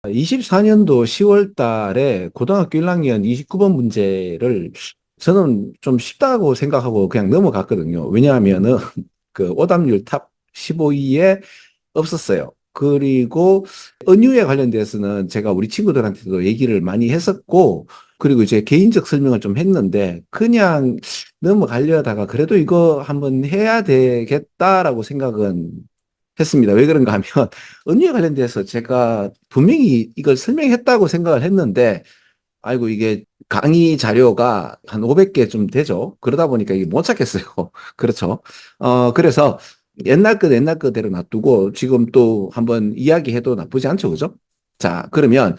24년도 10월 달에 고등학교 1학년 29번 문제를 저는 좀 쉽다고 생각하고 그냥 넘어갔거든요. 왜냐하면은 그 오답률 탑 15위에 없었어요. 그리고 은유에 관련돼서는 제가 우리 친구들한테도 얘기를 많이 했었고, 그리고 이제 개인적 설명을 좀 했는데, 그냥 넘어가려다가 그래도 이거 한번 해야 되겠다라고 생각은 했습니다. 왜 그런가 하면, 은유에 관련돼서 제가 분명히 이걸 설명했다고 생각을 했는데, 아이고, 이게 강의 자료가 한 500개 좀 되죠. 그러다 보니까 이게 못 찾겠어요. 그렇죠. 그래서 옛날 거대로 놔두고 지금 또 한번 이야기해도 나쁘지 않죠. 그죠? 자, 그러면,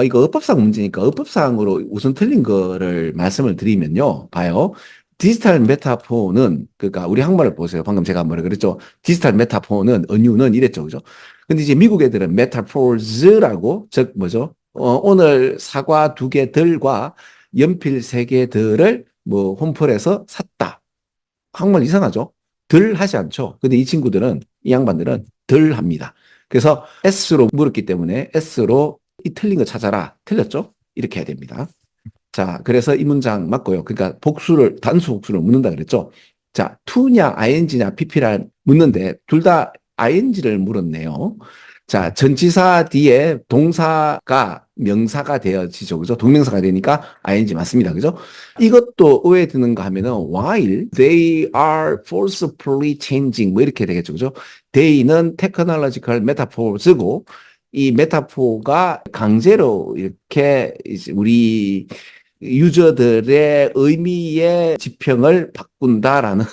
이거 어법상 문제니까 어법상으로 우선 틀린 거를 말씀을 드리면요. 봐요. 디지털 메타포는, 그러니까 우리 한국말을 보세요. 방금 제가 뭐라 그랬죠? 디지털 메타포는, 은유는 이랬죠. 그죠? 근데 이제 미국 애들은 메타포즈라고, 즉, 뭐죠? 오늘 사과 2개 들과 연필 3개 들을 뭐 홈플에서 샀다. 한국말 이상하죠? 들 하지 않죠. 근데 이 친구들은, 이 양반들은 들 합니다. 그래서 S로 물었기 때문에 S로 이 틀린 거 찾아라. 틀렸죠? 이렇게 해야 됩니다. 자, 그래서 이 문장 맞고요. 그러니까 단수 복수를 묻는다 그랬죠. 자, to냐, ing냐, pp라 묻는데 둘 다 ing를 물었네요. 자, 전치사 뒤에 동사가 명사가 되어지죠. 그죠? 동명사가 되니까 ing 맞습니다. 그죠? 이것도 의외에 드는가 하면은 while they are forcefully changing 뭐 이렇게 되겠죠. 그죠? they는 technological metaphors고 이 메타포가 강제로 이렇게 우리 유저들의 의미의 지평을 바꾼다라는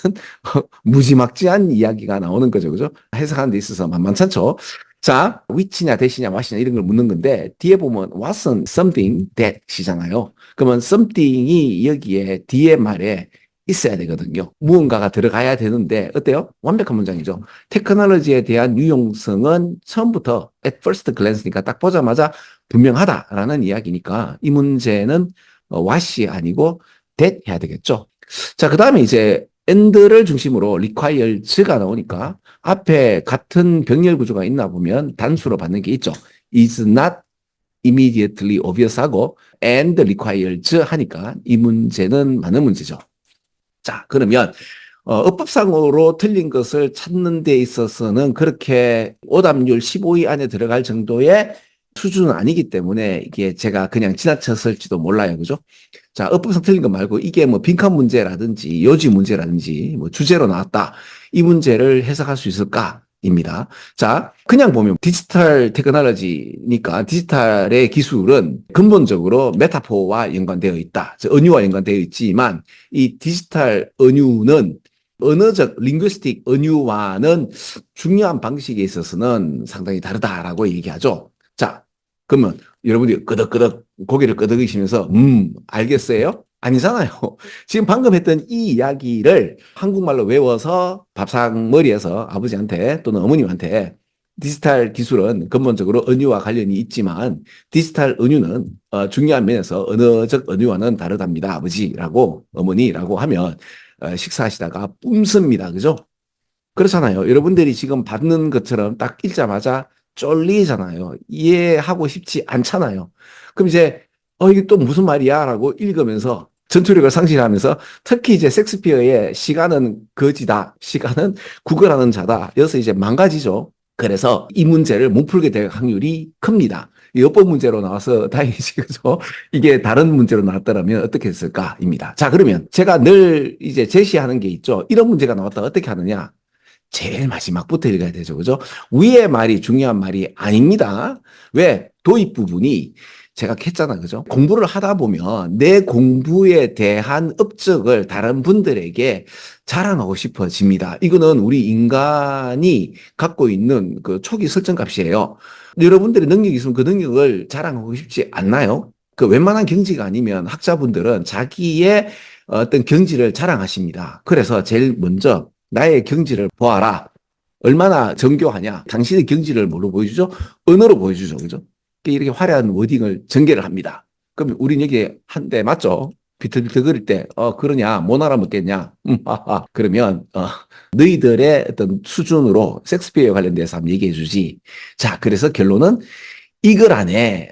무지막지한 이야기가 나오는 거죠. 그죠? 해석하는 데 있어서 만만찮죠. 자, which냐, that이냐, what이냐 이런 걸 묻는 건데 뒤에 보면 what은 something that이잖아요. 그러면 something이 여기에 뒤에 말에 있어야 되거든요. 무언가가 들어가야 되는데 어때요? 완벽한 문장이죠. 테크놀로지에 대한 유용성은 처음부터 at first glance니까 딱 보자마자 분명하다라는 이야기니까 이 문제는 what이 아니고 that 해야 되겠죠. 자, 그 다음에 이제 and를 중심으로 requires가 나오니까 앞에 같은 병렬 구조가 있나 보면 단수로 받는 게 있죠. is not immediately obvious 하고 and requires 하니까 이 문제는 맞는 문제죠. 자, 그러면 어법상으로 틀린 것을 찾는 데 있어서는 그렇게 오답률 15위 안에 들어갈 정도의 수준은 아니기 때문에 이게 제가 그냥 지나쳤을지도 몰라요. 그죠? 자, 어법상 틀린 거 말고 이게 뭐 빈칸 문제라든지 요지 문제라든지 뭐 주제로 나왔다. 이 문제를 해석할 수 있을까? 입니다. 자, 그냥 보면 디지털 테크놀로지니까 디지털의 기술은 근본적으로 메타포와 연관되어 있다. 은유와 연관되어 있지만 이 디지털 은유는 언어적 링귀스틱 은유와는 중요한 방식에 있어서는 상당히 다르다라고 얘기하죠. 자, 그러면 여러분이 끄덕끄덕 고개를 끄덕이시면서 알겠어요? 아니잖아요. 지금 방금 했던 이 이야기를 한국말로 외워서 밥상머리에서 아버지한테 또는 어머님한테 디지털 기술은 근본적으로 은유와 관련이 있지만 디지털 은유는 중요한 면에서 언어적 은유와는 다르답니다. 아버지라고 어머니라고 하면 식사하시다가 뿜습니다. 그죠? 그렇잖아요. 여러분들이 지금 받는 것처럼 딱 읽자마자 쫄리잖아요. 이해하고 싶지 않잖아요. 그럼 이제 이게 또 무슨 말이야? 라고 읽으면서 전투력을 상실하면서 특히 이제 섹스피어의 시간은 거지다. 시간은 구걸하는 자다. 여기서 이제 망가지죠. 그래서 이 문제를 못 풀게 될 확률이 큽니다. 여법 문제로 나와서 다행이지, 그죠? 이게 다른 문제로 나왔더라면 어떻게 했을까입니다. 자, 그러면 제가 늘 이제 제시하는 게 있죠. 이런 문제가 나왔다 어떻게 하느냐? 제일 마지막부터 읽어야 되죠. 그죠? 위의 말이 중요한 말이 아닙니다. 왜? 도입 부분이 제가 했잖아. 그죠? 공부를 하다 보면 내 공부에 대한 업적을 다른 분들에게 자랑하고 싶어집니다. 이거는 우리 인간이 갖고 있는 그 초기 설정 값이에요. 여러분들이 능력이 있으면 그 능력을 자랑하고 싶지 않나요? 그 웬만한 경지가 아니면 학자분들은 자기의 어떤 경지를 자랑하십니다. 그래서 제일 먼저 나의 경지를 보아라. 얼마나 정교하냐. 당신의 경지를 뭘로 보여주죠? 언어로 보여주죠. 그죠? 이렇게 화려한 워딩을 전개를 합니다. 그럼 우린 여기 한 대 맞죠? 비틀비틀 거릴 때, 그러냐? 못 알아먹겠냐? 그러면, 너희들의 어떤 수준으로 섹스피어에 관련돼서 한번 얘기해 주지. 자, 그래서 결론은 이걸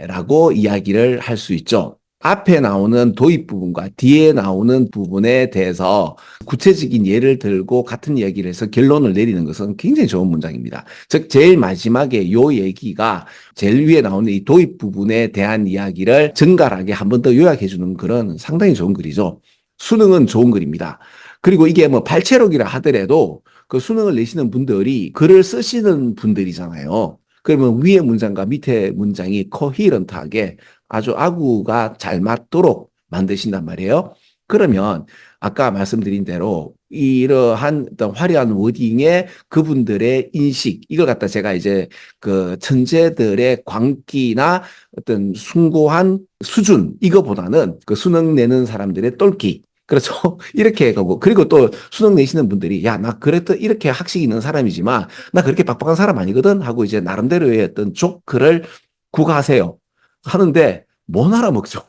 라고 이야기를 할 수 있죠. 앞에 나오는 도입 부분과 뒤에 나오는 부분에 대해서 구체적인 예를 들고 같은 이야기를 해서 결론을 내리는 것은 굉장히 좋은 문장입니다. 즉, 제일 마지막에 요 얘기가 제일 위에 나오는 이 도입 부분에 대한 이야기를 정갈하게 한 번 더 요약해 주는 그런 상당히 좋은 글이죠. 수능은 좋은 글입니다. 그리고 이게 뭐 발췌록이라 하더라도 그 수능을 내시는 분들이 글을 쓰시는 분들이잖아요. 그러면 위의 문장과 밑에 문장이 코히런트하게 아주 아구가 잘 맞도록 만드신단 말이에요. 그러면 아까 말씀드린 대로 이러한 어떤 화려한 워딩에 그분들의 인식, 이걸 갖다 제가 이제 그 천재들의 광기나 어떤 숭고한 수준, 이거보다는 그 수능 내는 사람들의 똘끼, 그렇죠. 이렇게 가고, 그리고 또 수능 내시는 분들이, 야, 나 그래도 이렇게 학식이 있는 사람이지만, 나 그렇게 빡빡한 사람 아니거든? 하고 이제 나름대로의 어떤 조크를 구가하세요. 하는데, 못 알아먹죠.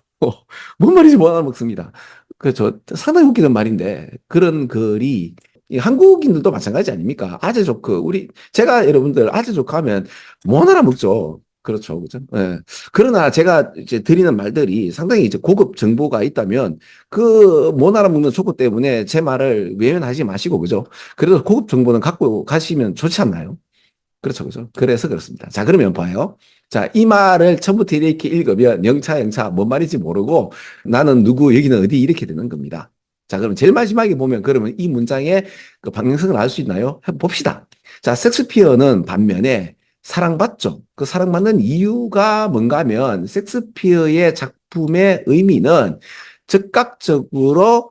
뭔 말인지 못 알아먹습니다. 그렇죠. 상당히 웃기는 말인데, 그런 글이, 이 한국인들도 마찬가지 아닙니까? 아재 조크. 제가 여러분들 아재 조크 하면 못 알아먹죠. 그렇죠. 그죠? 예. 그러나 제가 이제 드리는 말들이 상당히 이제 고급 정보가 있다면 그 못 알아먹는 조크 때문에 제 말을 외면하지 마시고, 그죠? 그래도 고급 정보는 갖고 가시면 좋지 않나요? 그렇죠. 그죠? 그래서 그렇습니다. 자, 그러면 봐요. 자, 이 말을 처음부터 이렇게 읽으면 영차, 뭔 말인지 모르고 나는 누구, 여기는 어디 이렇게 되는 겁니다. 자, 그럼 제일 마지막에 보면 그러면 이 문장의 그 방향성을 알 수 있나요? 한번 봅시다. 자, 섹스피어는 반면에 사랑받죠. 그 사랑받는 이유가 뭔가 하면 섹스피어의 작품의 의미는 즉각적으로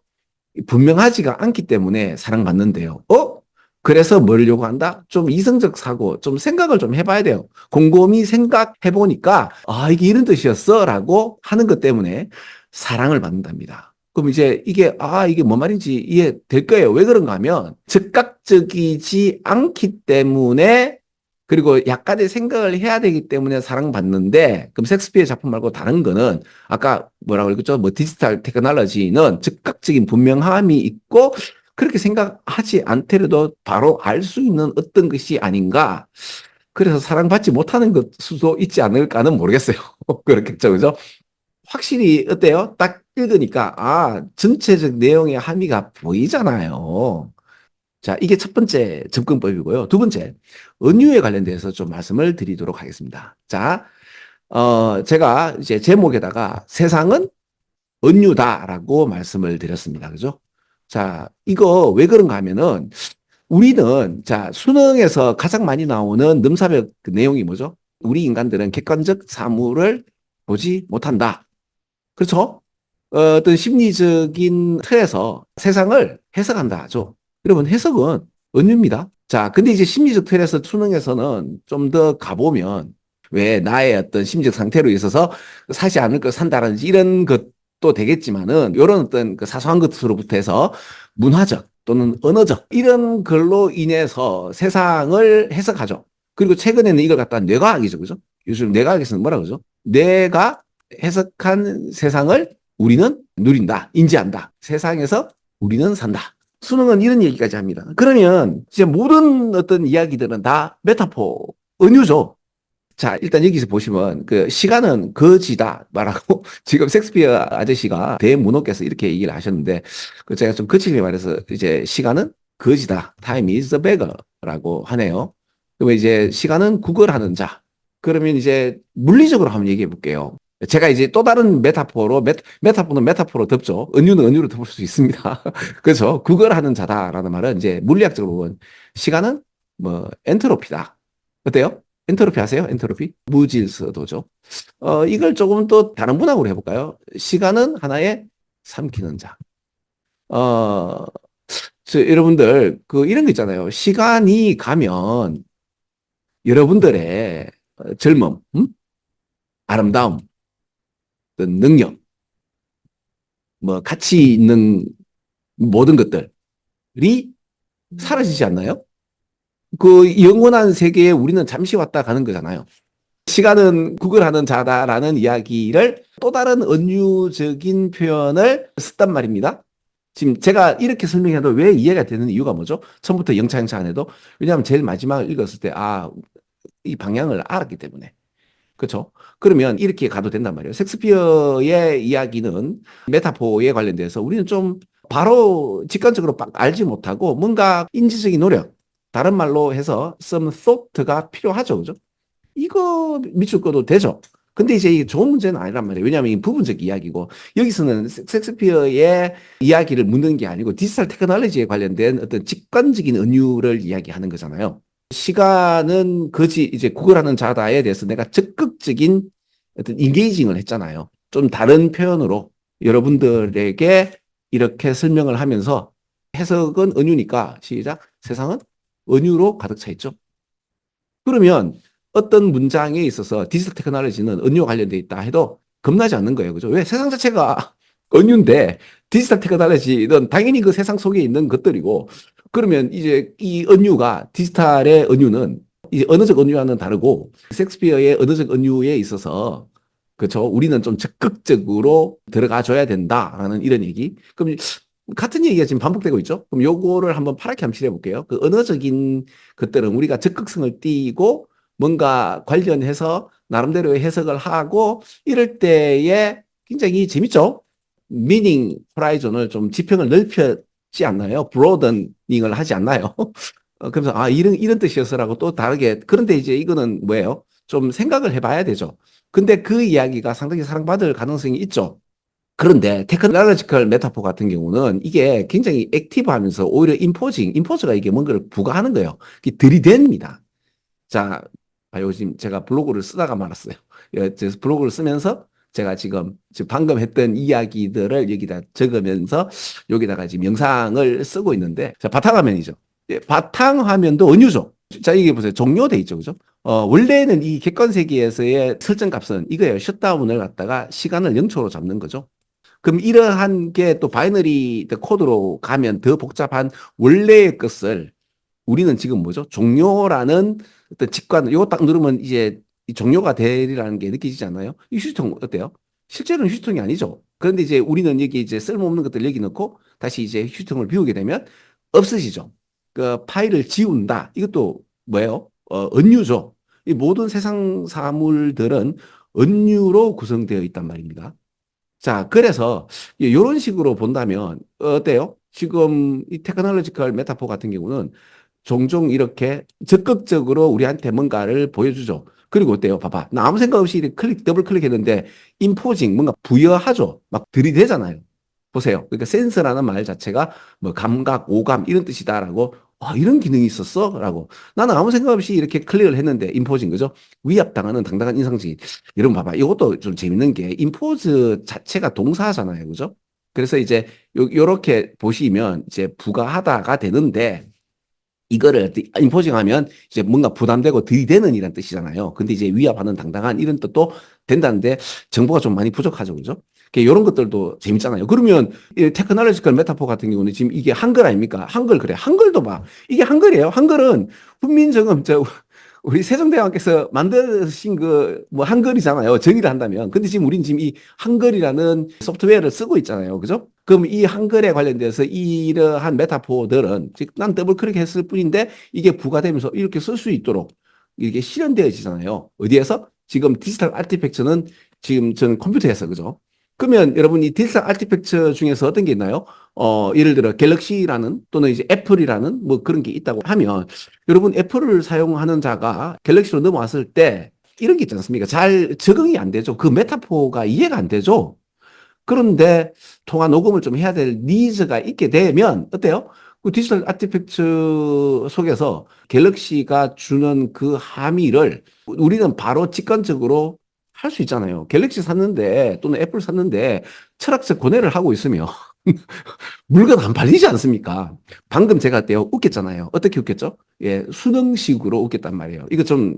분명하지가 않기 때문에 사랑받는데요. 그래서 뭘 요구한다? 좀 이성적 사고, 좀 생각을 좀 해봐야 돼요. 곰곰이 생각해보니까, 아, 이게 이런 뜻이었어? 라고 하는 것 때문에 사랑을 받는답니다. 그럼 이제 이게 뭔 말인지 이해될 거예요. 왜 그런가 하면, 즉각적이지 않기 때문에, 그리고 약간의 생각을 해야 되기 때문에 사랑받는데, 그럼 섹스피어 작품 말고 다른 거는, 아까 뭐라고 그랬죠? 뭐 디지털 테크놀로지는 즉각적인 분명함이 있고, 그렇게 생각하지 않더라도 바로 알 수 있는 어떤 것이 아닌가. 그래서 사랑받지 못하는 것 수도 있지 않을까는 모르겠어요. 그렇겠죠, 그죠? 확실히 어때요? 딱 읽으니까 전체적 내용의 함의가 보이잖아요. 자, 이게 첫 번째 접근법이고요. 두 번째, 은유에 관련돼서 좀 말씀을 드리도록 하겠습니다. 자, 제가 이제 제목에다가 세상은 은유다라고 말씀을 드렸습니다. 그죠? 자, 이거 왜 그런가 하면은 우리는 자, 수능에서 가장 많이 나오는 능사벽 그 내용이 뭐죠? 우리 인간들은 객관적 사물을 보지 못한다. 그렇죠? 어떤 심리적인 틀에서 세상을 해석한다죠. 여러분, 해석은 은유입니다. 자, 근데 이제 심리적 틀에서 수능에서는 좀 더 가보면 왜 나의 어떤 심리적 상태로 있어서 사지 않을 걸 산다라든지 이런 것도 되겠지만은 이런 어떤 그 사소한 것으로부터 해서 문화적 또는 언어적 이런 걸로 인해서 세상을 해석하죠. 그리고 최근에는 이걸 갖다 뇌과학이죠. 그죠? 요즘 뇌과학에서는 뭐라 그러죠? 뇌가 해석한 세상을 우리는 누린다, 인지한다. 세상에서 우리는 산다. 수능은 이런 얘기까지 합니다. 그러면 이제 모든 어떤 이야기들은 다 메타포, 은유죠. 자, 일단 여기서 보시면 그 시간은 거지다 말하고 지금 섹스피어 아저씨가 대문호께서 이렇게 얘기를 하셨는데 그 제가 좀 거칠게 말해서 이제 시간은 거지다. Time is a beggar라고 하네요. 그러면 이제 시간은 구걸하는 자. 그러면 이제 물리적으로 한번 얘기해 볼게요. 제가 이제 또 다른 메타포로 메타포는 메타포로 덮죠. 은유는 은유로 덮을 수 있습니다. 그렇죠. 구걸하는 자다라는 말은 이제 물리학적으로 보면 시간은 뭐 엔트로피다. 어때요? 엔트로피 아세요? 엔트로피? 무질서도죠. 이걸 조금 또 다른 문학으로 해볼까요? 시간은 하나의 삼키는 자. 어, 여러분들, 이런 거 있잖아요. 시간이 가면 여러분들의 젊음, 아름다움, 능력, 뭐, 가치 있는 모든 것들이 사라지지 않나요? 그 영원한 세계에 우리는 잠시 왔다 가는 거잖아요. 시간은 구걸하는 자다라는 이야기를 또 다른 은유적인 표현을 썼단 말입니다. 지금 제가 이렇게 설명해도 왜 이해가 되는 이유가 뭐죠? 처음부터 영차영차 안 해도. 왜냐하면 제일 마지막을 읽었을 때, 이 방향을 알았기 때문에. 그렇죠? 그러면 이렇게 가도 된단 말이에요. 셰익스피어의 이야기는 메타포에 관련돼서 우리는 좀 바로 직관적으로 막 알지 못하고 뭔가 인지적인 노력, 다른 말로 해서 some thought가 필요하죠. 그죠? 이거 밑줄 꺼도 되죠. 근데 이제 이게 좋은 문제는 아니란 말이에요. 왜냐하면 이 부분적 이야기고 여기서는 셰익스피어의 이야기를 묻는 게 아니고 디지털 테크놀로지에 관련된 어떤 직관적인 은유를 이야기하는 거잖아요. 시간은 거지 이제 구걸하는 자다에 대해서 내가 적극적인 어떤 인게이징을 했잖아요. 좀 다른 표현으로 여러분들에게 이렇게 설명을 하면서 해석은 은유니까 시작. 세상은 은유로 가득 차 있죠. 그러면 어떤 문장에 있어서 디지털 테크놀로지는 은유와 관련돼 있다 해도 겁나지 않는 거예요. 그죠? 왜? 세상 자체가 은유인데 디지털 테크놀로지는 당연히 그 세상 속에 있는 것들이고 그러면 이제 이 은유가 디지털의 은유는 이제 언어적 은유와는 다르고 셰익스피어의 언어적 은유에 있어서 그렇죠. 우리는 좀 적극적으로 들어가 줘야 된다라는 이런 얘기. 그럼 같은 얘기가 지금 반복되고 있죠. 그럼 요거를 한번 파랗게 함칠해 볼게요. 그 언어적인 것들은 우리가 적극성을 띠고 뭔가 관련해서 나름대로의 해석을 하고 이럴 때에 굉장히 재밌죠. 미닝 호라이즌을 좀 지평을 넓혔지 않나요? 브로더닝을 하지 않나요? 그래서 아 이런 뜻이었어라고 또 다르게 그런데 이제 이거는 뭐예요? 좀 생각을 해봐야 되죠. 근데 그 이야기가 상당히 사랑받을 가능성이 있죠. 그런데 테크놀로지컬 메타포 같은 경우는 이게 굉장히 액티브하면서 오히려 인포즈가 이게 뭔가를 부과하는 거예요. 이게 들이댑니다. 자, 봐요. 지금 제가 블로그를 쓰다가 말았어요. 블로그를 쓰면서 제가 지금 방금 했던 이야기들을 여기다 적으면서 여기다가 지금 영상을 쓰고 있는데, 자, 바탕화면이죠. 예, 바탕화면도 은유죠. 자, 이게 보세요. 종료돼 있죠. 그죠? 원래는 이 객관 세계에서의 설정 값은 이거예요. 셧다운을 갖다가 시간을 0초로 잡는 거죠. 그럼 이러한 게 또 바이너리 코드로 가면 더 복잡한 원래의 것을 우리는 지금 뭐죠? 종료라는 어떤 직관, 이거 딱 누르면 이제 이 종료가 되리라는 게 느껴지지 않나요? 이 휴지통 어때요? 실제로는 휴지통이 아니죠. 그런데 이제 우리는 여기 이제 쓸모없는 것들 여기 넣고 다시 이제 휴지통을 비우게 되면 없어지죠. 그 파일을 지운다. 이것도 뭐예요? 은유죠. 이 모든 세상 사물들은 은유로 구성되어 있단 말입니다. 자, 그래서 이런 식으로 본다면 어때요? 지금 이 테크놀로지컬 메타포 같은 경우는 종종 이렇게 적극적으로 우리한테 뭔가를 보여주죠. 그리고 어때요? 봐봐. 나 아무 생각 없이 이렇게 더블 클릭했는데 인포징 뭔가 부여하죠. 막 들이대잖아요. 보세요. 그러니까 센서라는 말 자체가 뭐 감각, 오감 이런 뜻이다라고 이런 기능이 있었어? 라고. 나는 아무 생각 없이 이렇게 클릭을 했는데 인포징 그죠? 위압당하는 당당한 인상질. 여러분 봐봐. 이것도 좀 재밌는 게 인포즈 자체가 동사잖아요. 그죠? 그래서 이제 요렇게 보시면 이제 부가하다가 되는데 이거를 인포징하면 이제 뭔가 부담되고 들이대는 이란 뜻이잖아요. 근데 이제 위압하는 당당한 이런 뜻도 된다는데 정보가 좀 많이 부족하죠. 그죠? 이런 것들도 재밌잖아요. 그러면 이 테크놀로지컬 메타포 같은 경우는 지금 이게 한글 아닙니까? 한글 그래. 한글도 봐. 이게 한글이에요. 한글은 훈민정음 우리 세종대왕께서 만드신 그 뭐 한글이잖아요. 정의를 한다면. 근데 지금 우린 지금 이 한글이라는 소프트웨어를 쓰고 있잖아요. 그죠? 그럼 이 한글에 관련돼서 이러한 메타포들은 즉 난 더블 클릭했을 뿐인데 이게 부가되면서 이렇게 쓸 수 있도록 이게 실현되어지잖아요. 어디에서? 지금 디지털 아티팩트는 지금 저는 컴퓨터에서 그죠? 그러면 여러분 이 디지털 아티팩트 중에서 어떤 게 있나요? 예를 들어 갤럭시라는 또는 이제 애플이라는 뭐 그런 게 있다고 하면 여러분 애플을 사용하는 자가 갤럭시로 넘어왔을 때 이런 게 있지 않습니까? 잘 적응이 안 되죠. 그 메타포가 이해가 안 되죠. 그런데 통화 녹음을 좀 해야 될 니즈가 있게 되면 어때요? 그 디지털 아티팩트 속에서 갤럭시가 주는 그 함의를 우리는 바로 직관적으로 할 수 있잖아요. 갤럭시 샀는데 또는 애플 샀는데 철학적 고뇌를 하고 있으면 물건 안 팔리지 않습니까? 방금 제가 때요 웃겼잖아요. 어떻게 웃겼죠? 예, 수능식으로 웃겼단 말이에요. 이거 좀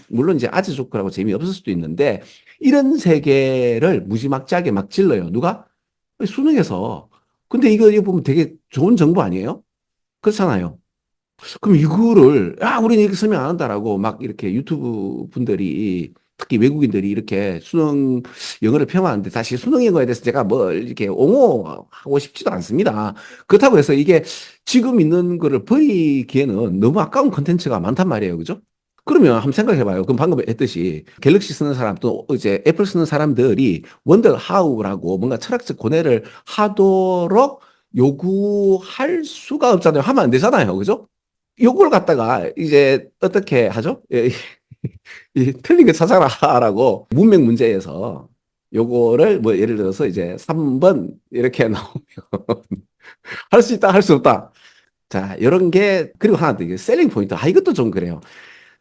물론 이제 아재 조크라고 재미없을 수도 있는데 이런 세계를 무지막지하게 막 질러요. 누가? 수능에서. 근데 이거 보면 되게 좋은 정보 아니에요? 그렇잖아요. 그럼 이거를, 우리는 이렇게 설명 안 한다라고 막 이렇게 유튜브 분들이, 특히 외국인들이 이렇게 수능 영어를 폄하하는데 사실 수능 영어에 대해서 제가 뭘 이렇게 옹호하고 싶지도 않습니다. 그렇다고 해서 이게 지금 있는 거를 버리기에는 너무 아까운 컨텐츠가 많단 말이에요. 그죠? 그러면 한번 생각해봐요. 그럼 방금 했듯이 갤럭시 쓰는 사람 또 이제 애플 쓰는 사람들이 원더 하우라고 뭔가 철학적 고뇌를 하도록 요구할 수가 없잖아요. 하면 안 되잖아요. 그죠? 요걸 갖다가 이제 어떻게 하죠? 예, 이 틀린 거 찾아라라고 문맥 문제에서 요거를 뭐 예를 들어서 이제 3번 이렇게 나오면 할 수 있다, 할 수 없다. 자, 이런 게 그리고 하나 더 이게 셀링 포인트. 아, 이것도 좀 그래요.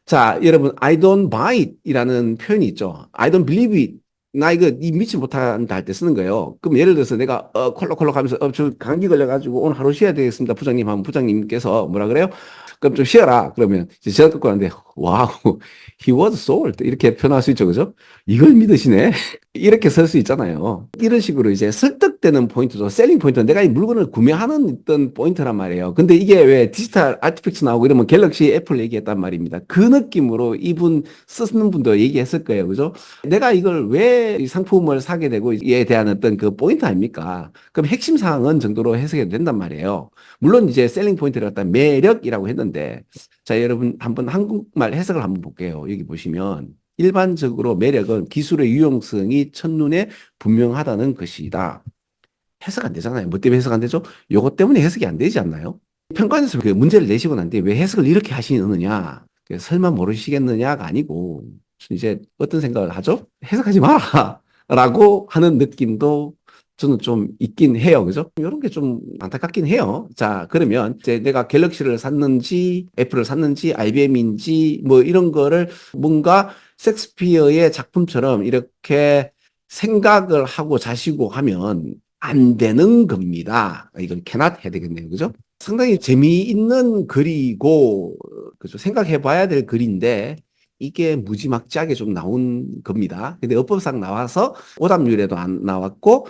자, 여러분, I don't buy it 이라는 표현이 있죠. I don't believe it. 나 이거 믿지 못한다 할 때 쓰는 거예요. 그럼 예를 들어서 내가 콜록콜록 하면서 저 감기 걸려가지고 오늘 하루 쉬어야 되겠습니다. 부장님 하면 부장님께서 뭐라 그래요? 그럼 좀 쉬어라. 그러면 이제 제가 듣고 하는데 와우, he was sold 이렇게 표현할 수 있죠, 그죠? 이걸 믿으시네. 이렇게 쓸 수 있잖아요. 이런 식으로 이제 설득되는 포인트죠. 셀링 포인트는 내가 이 물건을 구매하는 어떤 포인트란 말이에요. 근데 이게 왜 디지털 아티팩트 나오고 이러면 갤럭시 애플 얘기했단 말입니다. 그 느낌으로 이분 쓰는 분도 얘기했을 거예요. 그죠? 내가 이걸 왜 이 상품을 사게 되고 이에 대한 어떤 그 포인트 아닙니까? 그럼 핵심 사항은 정도로 해석이 된단 말이에요. 물론 이제 셀링 포인트를 갖다 매력이라고 했는데 자, 여러분 한번 한국말 해석을 한번 볼게요. 여기 보시면 일반적으로 매력은 기술의 유용성이 첫눈에 분명하다는 것이다. 해석 안 되잖아요. 뭐 때문에 해석 안 되죠? 요것 때문에 해석이 안 되지 않나요? 평가원에서 그 문제를 내시고 난 뒤에 왜 해석을 이렇게 하시느냐? 설마 모르시겠느냐가 아니고 이제 어떤 생각을 하죠? 해석하지 마라! 라고 하는 느낌도 저는 좀 있긴 해요. 그죠? 이런 게 좀 안타깝긴 해요. 자, 그러면 이제 내가 갤럭시를 샀는지, 애플을 샀는지, IBM인지, 뭐 이런 거를 뭔가 섹스피어의 작품처럼 이렇게 생각을 하고 자시고 하면 안 되는 겁니다. 이건 cannot 해야 되겠네요. 그죠? 상당히 재미있는 글이고, 그죠? 생각해 봐야 될 글인데, 이게 무지막지하게 좀 나온 겁니다. 근데 어법상 나와서 오답률에도 안 나왔고,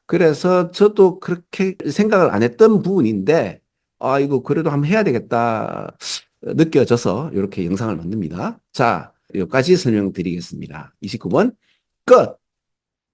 그래서 저도 그렇게 생각을 안 했던 부분인데, 아, 이거 그래도 한번 해야 되겠다 느껴져서 이렇게 영상을 만듭니다. 자, 여기까지 설명드리겠습니다. 29번 끝!